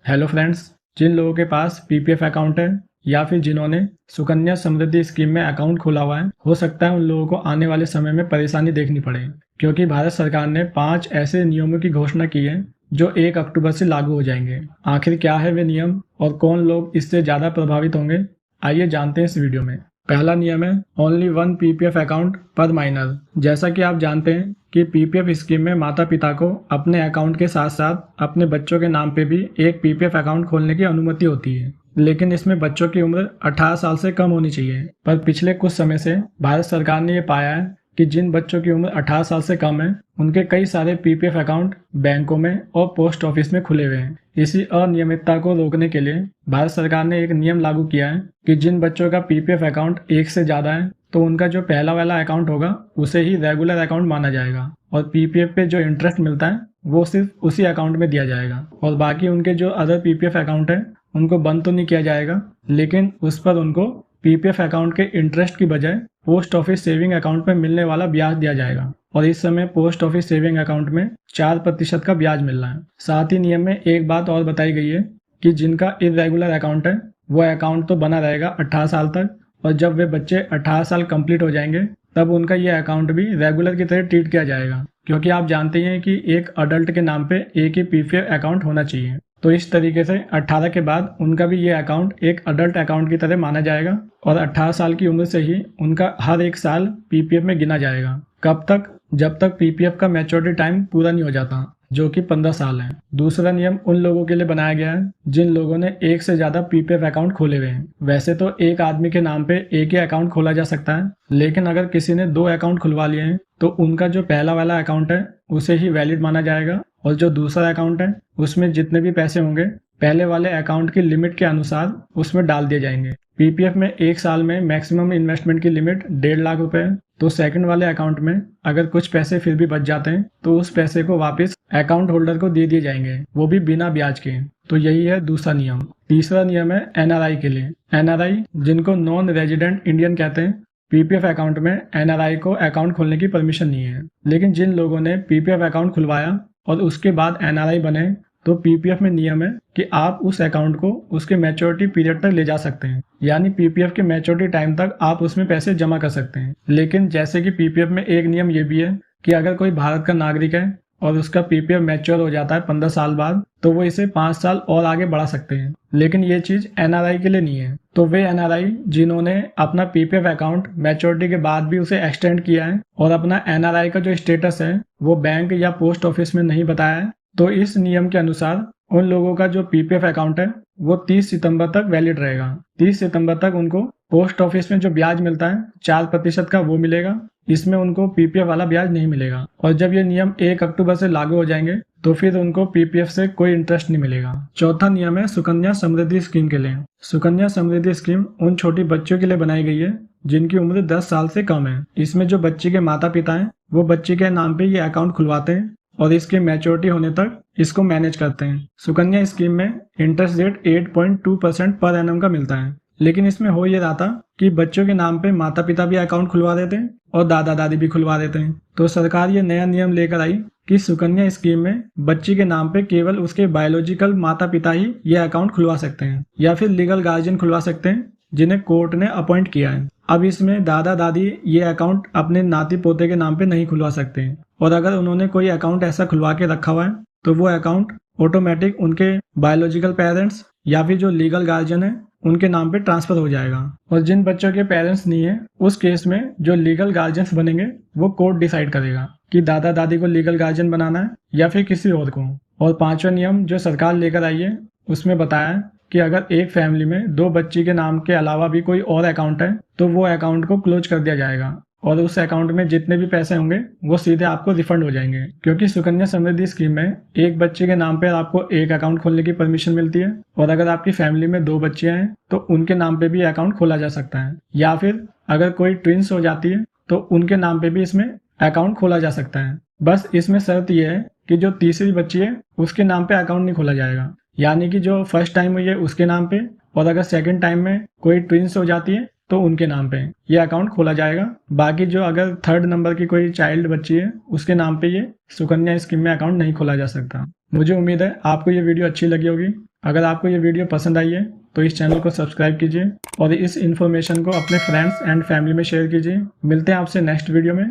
Hello friends, जिन लोगों के पास PPF account है या फिर जिन्होंने सुकन्या समृद्धि स्कीम में अकाउंट खोला हुआ है, हो सकता है उन लोगों को आने वाले समय में परेशानी देखनी पड़े, क्योंकि भारत सरकार ने 5 ऐसे नियमों की घोषणा की है जो 1 अक्टूबर से लागू हो जाएंगे। आखिर क्या है वे नियम और कौन लोग इससे ज़्यादा प्रभावित होंगे, आइए जानते हैं इस वीडियो में। पहला नियम है ओनली 1 पीपीएफ अकाउंट पर माइनर। जैसा कि आप जानते हैं कि पीपीएफ स्कीम में माता पिता को अपने अकाउंट के साथ साथ अपने बच्चों के नाम पे भी एक पीपीएफ अकाउंट खोलने की अनुमति होती है, लेकिन इसमें बच्चों की उम्र 18 साल से कम होनी चाहिए। पर पिछले कुछ समय से भारत सरकार ने ये पाया है कि जिन बच्चों की उम्र 18 साल से कम है, उनके कई सारे पीपीएफ अकाउंट बैंकों में और पोस्ट ऑफिस में खुले हुए हैं। इसी अनियमितता को रोकने के लिए भारत सरकार ने एक नियम लागू किया है कि जिन बच्चों का पीपीएफ अकाउंट 1 से ज़्यादा है, तो उनका जो पहला वाला अकाउंट होगा उसे ही रेगुलर अकाउंट माना जाएगा और पीपीएफ पे जो इंटरेस्ट मिलता है वो सिर्फ उसी अकाउंट में दिया जाएगा। और बाकी उनके जो अदर पीपीएफ अकाउंट है उनको बंद तो नहीं किया जाएगा, लेकिन उस पर उनको पीपीएफ अकाउंट के इंटरेस्ट की बजाय पोस्ट ऑफिस सेविंग अकाउंट में मिलने वाला ब्याज दिया जाएगा। और इस समय पोस्ट ऑफिस सेविंग अकाउंट में 4% का ब्याज मिल रहा है। साथ ही नियम में एक बात और बताई गई है कि जिनका इरेगुलर अकाउंट है वो अकाउंट तो बना रहेगा 18 साल तक, और जब वे बच्चे 18 साल कंप्लीट हो जाएंगे तब उनका ये अकाउंट भी रेगुलर की तरह ट्रीट किया जाएगा, क्योंकि आप जानते हैं कि एक अडल्ट के नाम पे एक ही पीपीएफ अकाउंट होना चाहिए। तो इस तरीके से 18 के बाद उनका भी ये अकाउंट एक अडल्ट अकाउंट की तरह माना जाएगा और 18 साल की उम्र से ही उनका हर एक साल पीपीएफ में गिना जाएगा। कब तक? जब तक पीपीएफ का मैच्योरिटी टाइम पूरा नहीं हो जाता, जो कि 15 साल है। दूसरा नियम उन लोगों के लिए बनाया गया है जिन लोगों ने 1 से ज्यादा पीपीएफ अकाउंट खोले हुए हैं। वैसे तो एक आदमी के नाम पे एक ही अकाउंट खोला जा सकता है, लेकिन अगर किसी ने 2 अकाउंट खुलवा लिए हैं तो उनका जो पहला वाला अकाउंट है उसे ही वैलिड माना जाएगा, और जो दूसरा अकाउंट है उसमें जितने भी पैसे होंगे पहले वाले अकाउंट की लिमिट के अनुसार उसमें डाल दिए जाएंगे। पीपीएफ में 1 साल में मैक्सिमम इन्वेस्टमेंट की लिमिट 1.5 लाख रुपए है, तो सेकंड वाले अकाउंट में अगर कुछ पैसे फिर भी बच जाते हैं तो उस पैसे को वापस अकाउंट होल्डर को दे दिए जाएंगे, वो भी बिना ब्याज के। तो यही है दूसरा नियम। तीसरा नियम है एनआरआई के लिए। एनआरआई, जिनको नॉन रेजिडेंट इंडियन कहते हैं, पीपीएफ अकाउंट में एनआरआई को अकाउंट खोलने की परमिशन नहीं है। लेकिन जिन लोगों ने पीपीएफ अकाउंट खुलवाया और उसके बाद एनआरआई बने, तो पीपीएफ में नियम है कि आप उस अकाउंट को उसके मैच्योरिटी पीरियड तक ले जा सकते हैं, यानी पीपीएफ के मैच्योरिटी टाइम तक आप उसमें पैसे जमा कर सकते हैं। लेकिन जैसे कि पीपीएफ में एक नियम ये भी है कि अगर कोई भारत का नागरिक है और उसका पीपीएफ मैच्योर हो जाता है 15 साल बाद, तो वो इसे 5 साल और आगे बढ़ा सकते हैं। लेकिन ये चीज एनआरआई के लिए नहीं है। तो वे एनआरआई जिन्होंने अपना पीपीएफ अकाउंट मैच्योरिटी के बाद भी उसे एक्सटेंड किया है और अपना एनआरआई का जो स्टेटस है वो बैंक या पोस्ट ऑफिस में नहीं बताया है, तो इस नियम के अनुसार उन लोगों का जो पीपीएफ अकाउंट है वो 30 सितंबर तक वैलिड रहेगा। 30 सितंबर तक उनको पोस्ट ऑफिस में जो ब्याज मिलता है 4% का, वो मिलेगा। इसमें उनको पीपीएफ वाला ब्याज नहीं मिलेगा। और जब ये नियम 1 अक्टूबर से लागू हो जाएंगे तो फिर उनको पीपीएफ से कोई इंटरेस्ट नहीं मिलेगा। चौथा नियम है सुकन्या समृद्धि स्कीम के लिए। सुकन्या समृद्धि स्कीम उन छोटी बच्चों के लिए बनाई गई है जिनकी उम्र 10 साल से कम है। इसमें जो बच्ची के माता पिता हैं वो बच्ची के नाम पे ये अकाउंट खुलवाते हैं और इसके मैच्योरिटी होने तक इसको मैनेज करते हैं। सुकन्या स्कीम में इंटरेस्ट रेट 8.2% पर एनम का मिलता है। लेकिन इसमें हो ये रहा था कि बच्चों के नाम पे माता पिता भी अकाउंट खुलवा देते हैं और दादा दादी भी खुलवा देते हैं। तो सरकार ये नया नियम लेकर आई कि सुकन्या स्कीम में बच्ची के नाम पे केवल उसके बायोलॉजिकल माता पिता ही ये अकाउंट खुलवा सकते हैं, या फिर लीगल गार्जियन खुलवा सकते हैं जिन्हें कोर्ट ने अपॉइंट किया है। अब इसमें दादा दादी ये अकाउंट अपने नाती पोते के नाम पे नहीं खुलवा सकते हैं, और अगर उन्होंने कोई अकाउंट ऐसा खुलवा के रखा हुआ है तो वो अकाउंट ऑटोमेटिक उनके बायोलॉजिकल पेरेंट्स या फिर जो लीगल गार्जियन है उनके नाम पे ट्रांसफर हो जाएगा। और जिन बच्चों के पेरेंट्स नहीं है उस केस में जो लीगल गार्जियंस बनेंगे वो कोर्ट डिसाइड करेगा कि दादा दादी को लीगल गार्जियन बनाना है या फिर किसी और को। और 5वां नियम जो सरकार लेकर आई है उसमें बताया है कि अगर एक फैमिली में 2 बच्ची के नाम के अलावा भी कोई और अकाउंट है तो वो अकाउंट को क्लोज कर दिया जाएगा और उस अकाउंट में जितने भी पैसे होंगे वो सीधे आपको रिफंड हो जाएंगे। क्योंकि सुकन्या समृद्धि स्कीम में एक बच्चे के नाम पर आपको एक अकाउंट खोलने की परमिशन मिलती है, और अगर आपकी फैमिली में 2 बच्चियां हैं तो उनके नाम पे भी अकाउंट खोला जा सकता है, या फिर अगर कोई ट्विंस हो जाती है तो उनके नाम पे भी इसमें अकाउंट खोला जा सकता है। बस इसमें शर्त यह है कि जो तीसरी बच्ची है उसके नाम पे अकाउंट नहीं खोला जाएगा, यानी कि जो फर्स्ट टाइम हुई है उसके नाम पे, और अगर सेकंड टाइम में कोई ट्विंस हो जाती है तो उनके नाम पे ये अकाउंट खोला जाएगा। बाकी जो अगर 3rd नंबर की कोई चाइल्ड बच्ची है उसके नाम पे ये सुकन्या स्कीम में अकाउंट नहीं खोला जा सकता। मुझे उम्मीद है आपको ये वीडियो अच्छी लगी होगी। अगर आपको ये वीडियो पसंद आई है तो इस चैनल को सब्सक्राइब कीजिए और इस इन्फॉर्मेशन को अपने फ्रेंड्स एंड फैमिली में शेयर कीजिए। मिलते हैं आपसे नेक्स्ट वीडियो में।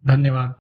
धन्यवाद।